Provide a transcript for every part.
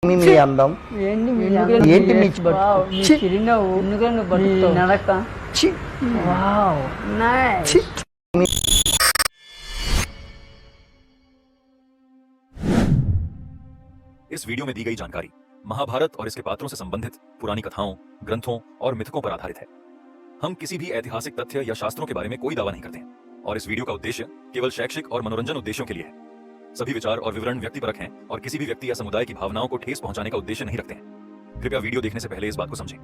మీ అందం ఏంటి మీ ఛీ! నడక ఛీ! Wow nice. ఛీ! इस वीडियो में दी गई जानकारी महाभारत और इसके पात्रों से संबंधित पुरानी कथाओं, ग्रंथों और मिथकों पर आधारित है। हम किसी भी ऐतिहासिक तथ्य या शास्त्रों के बारे में कोई दावा नहीं करते हैं और इस वीडियो का उद्देश्य केवल शैक्षिक और मनोरंजन उद्देश्यों के लिए है। सभी विचार और विवरण व्यक्तिपरक हैं और किसी भी व्यक्ति या समुदाय की भावनाओं को ठेस पहुंचाने का उद्देश्य नहीं रखते हैं। कृपया वीडियो देखने से पहले इस बात को समझें।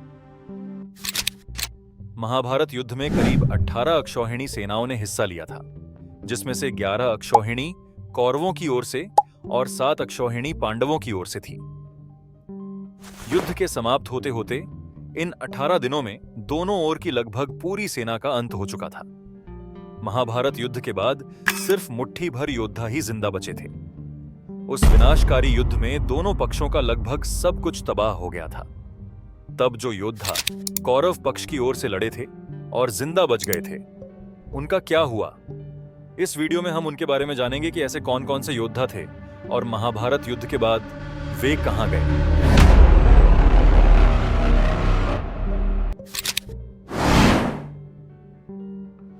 महाभारत युद्ध में करीब 18 अक्षौहिणी सेनाओं ने हिस्सा लिया था, जिसमें से 11 अक्षौहिणी कौरवों की ओर से और 7 अक्षौहिणी पांडवों की ओर से थी। युद्ध के समाप्त होते होते इन 18 दिनों में दोनों ओर की लगभग पूरी सेना का अंत हो चुका था। महाभारत युद्ध के बाद सिर्फ मुट्ठी भर योद्धा ही जिंदा बचे थे। उस विनाशकारी युद्ध में दोनों पक्षों का लगभग सब कुछ तबाह हो गया था। तब जो योद्धा कौरव पक्ष की ओर से लड़े थे और जिंदा बच गए थे, उनका क्या हुआ? इस वीडियो में हम उनके बारे में जानेंगे कि ऐसे कौन कौन से योद्धा थे और महाभारत युद्ध के बाद वे कहां गए।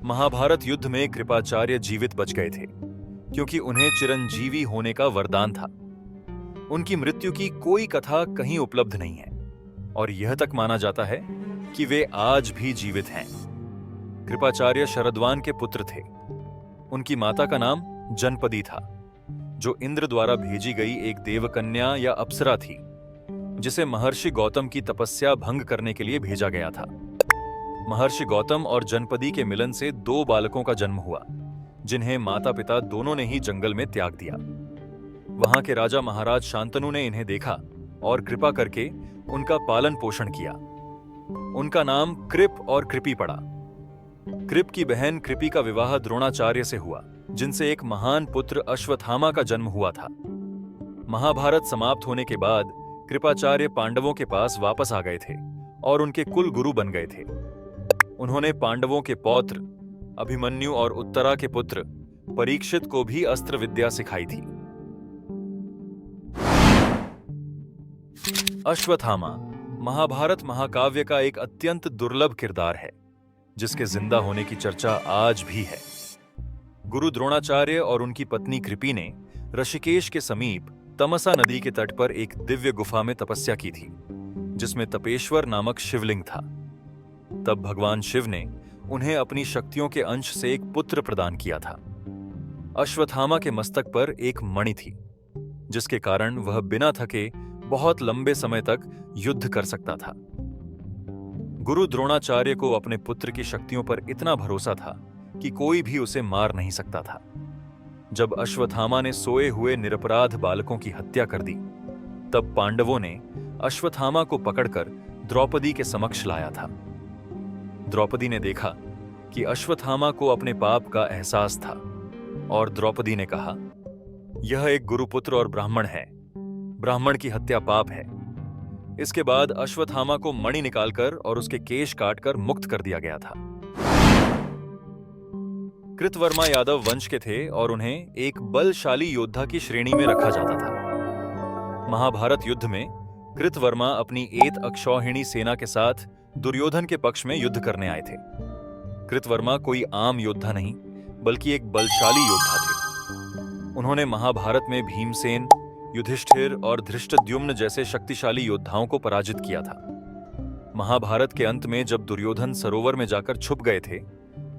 महाभारत युद्ध में कृपाचार्य जीवित बच गए थे क्योंकि उन्हें चिरंजीवी होने का वरदान था। उनकी मृत्यु की कोई कथा कहीं उपलब्ध नहीं है और यह तक माना जाता है कि वे आज भी जीवित हैं। कृपाचार्य शरद्वान के पुत्र थे। उनकी माता का नाम जनपदी था, जो इंद्र द्वारा भेजी गई एक देवकन्या या अप्सरा थी, जिसे महर्षि गौतम की तपस्या भंग करने के लिए भेजा गया था। महर्षि गौतम और जनपदी के मिलन से 2 बालकों का जन्म हुआ, जिन्हें माता पिता दोनों ने ही जंगल में त्याग दिया। वहां के राजा महाराज शांतनु ने इन्हें देखा और कृपा करके उनका पालन पोषण किया। उनका नाम कृप और कृपी पड़ा। कृप की बहन कृपी का विवाह द्रोणाचार्य से हुआ, जिनसे एक महान पुत्र अश्वत्थामा का जन्म हुआ था। महाभारत समाप्त होने के बाद कृपाचार्य पांडवों के पास वापस आ गए थे और उनके कुल गुरु बन गए थे। उन्होंने पांडवों के पौत्र अभिमन्यु और उत्तरा के पुत्र परीक्षित को भी अस्त्र विद्या सिखाई थी। अश्वत्थामा महाभारत महाकाव्य का एक अत्यंत दुर्लभ किरदार है, जिसके जिंदा होने की चर्चा आज भी है। गुरु द्रोणाचार्य और उनकी पत्नी कृपी ने ऋषिकेश के समीप तमसा नदी के तट पर एक दिव्य गुफा में तपस्या की थी, जिसमें तपेश्वर नामक शिवलिंग था। तब भगवान शिव ने उन्हें अपनी शक्तियों के अंश से एक पुत्र प्रदान किया था। अश्वत्थामा के मस्तक पर एक मणि थी, जिसके कारण वह बिना थके बहुत लंबे समय तक युद्ध कर सकता था। गुरु द्रोणाचार्य को अपने पुत्र की शक्तियों पर इतना भरोसा था कि कोई भी उसे मार नहीं सकता था। जब अश्वत्थामा ने सोए हुए निरपराध बालकों की हत्या कर दी, तब पांडवों ने अश्वत्थामा को पकड़कर द्रौपदी के समक्ष लाया था। द्रौपदी ने देखा कि अश्वत्थामा को अपने पाप का एहसास था और द्रौपदी ने कहा, यह एक गुरुपुत्र और ब्राह्मण है। ब्राह्मण की हत्या पाप है। इसके बाद अश्वत्थामा को मणि निकालकर और उसके केश काटकर मुक्त कर दिया गया था। कृतवर्मा यादव वंश के थे और उन्हें एक बलशाली योद्धा की श्रेणी में रखा जाता था। महाभारत युद्ध में कृतवर्मा अपनी 8 अक्षौहिणी सेना के साथ दुर्योधन के पक्ष में युद्ध करने आए थे। कृतवर्मा कोई आम योद्धा नहीं, बल्कि एक बलशाली योद्धा थे। उन्होंने महाभारत में भीमसेन, युधिष्ठिर और धृष्टद्युम्न जैसे शक्तिशाली योद्धाओं को पराजित किया था। महाभारत के अंत में जब दुर्योधन सरोवर में जाकर छुप गए थे,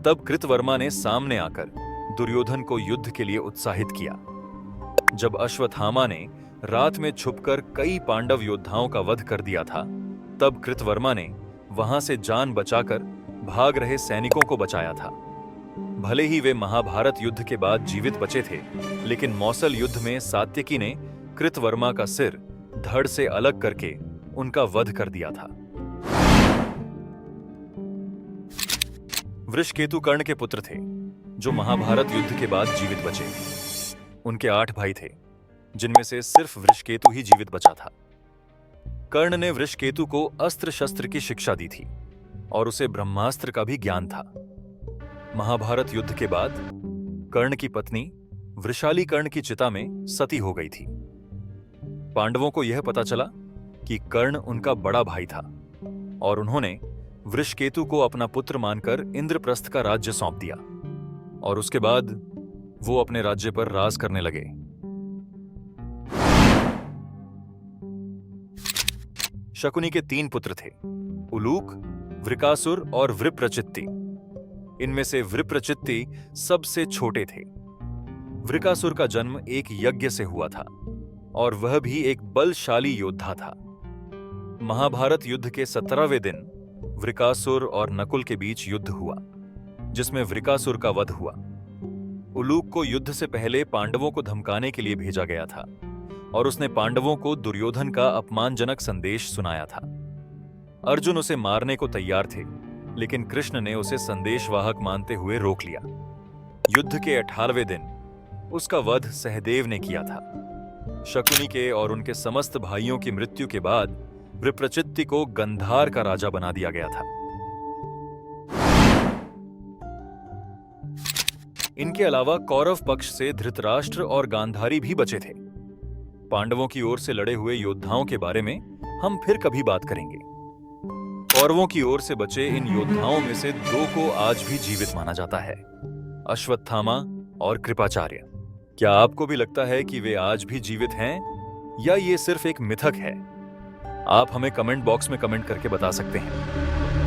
तब कृतवर्मा ने सामने आकर दुर्योधन को युद्ध के लिए उत्साहित किया। जब अश्वत्थामा ने रात में छुपकर कई पांडव योद्धाओं का वध कर दिया था, तब कृतवर्मा ने वहां से जान बचाकर भाग रहे सैनिकों को बचाया था। भले ही वे महाभारत युद्ध के बाद जीवित बचे थे, लेकिन मौसल युद्ध में सात्यकी ने कृतवर्मा का सिर धड़ से अलग करके उनका वध कर दिया था। वृषकेतु कर्ण के पुत्र थे, जो महाभारत युद्ध के बाद जीवित बचे। उनके 8 भाई थे, जिनमें से सिर्फ वृषकेतु ही जीवित बचा था। कर्ण ने वृषकेतु को अस्त्र शस्त्र की शिक्षा दी थी और उसे ब्रह्मास्त्र का भी ज्ञान था। महाभारत युद्ध के बाद कर्ण की पत्नी वृषाली कर्ण की चिता में सती हो गई थी। पांडवों को यह पता चला कि कर्ण उनका बड़ा भाई था और उन्होंने वृषकेतु को अपना पुत्र मानकर इंद्रप्रस्थ का राज्य सौंप दिया और उसके बाद वो अपने राज्य पर राज करने लगे। शकुनी के 3 पुत्र थे, उलूक, वृकासुर और वृप्रचित्ति। इनमें से वृप्रचित्ति सबसे छोटे थे। वृकासुर का जन्म एक यज्ञ से हुआ था और वह भी एक बलशाली योद्धा था। महाभारत युद्ध के 17वें दिन वृकासुर और नकुल के बीच युद्ध हुआ, जिसमें वृकासुर का वध हुआ। उलूक को युद्ध से पहले पांडवों को धमकाने के लिए भेजा गया था और उसने पांडवों को दुर्योधन का अपमानजनक संदेश सुनाया था। अर्जुन उसे मारने को तैयार थे, लेकिन कृष्ण ने उसे संदेशवाहक मानते हुए रोक लिया। युद्ध के 18वें दिन उसका वध सहदेव ने किया था। शकुनी के और उनके समस्त भाइयों की मृत्यु के बाद वृप्रचित्ति को गंधार का राजा बना दिया गया था। इनके अलावा कौरव पक्ष से धृतराष्ट्र और गांधारी भी बचे थे। पांडवों की ओर से लड़े हुए योद्धाओं के बारे में हम फिर कभी बात करेंगे। कौरवों की ओर से बचे इन योद्धाओं में से 2 को आज भी जीवित माना जाता है, अश्वत्थामा और कृपाचार्य। क्या आपको भी लगता है कि वे आज भी जीवित हैं या ये सिर्फ एक मिथक है? आप हमें कमेंट बॉक्स में कमेंट करके बता सकते हैं।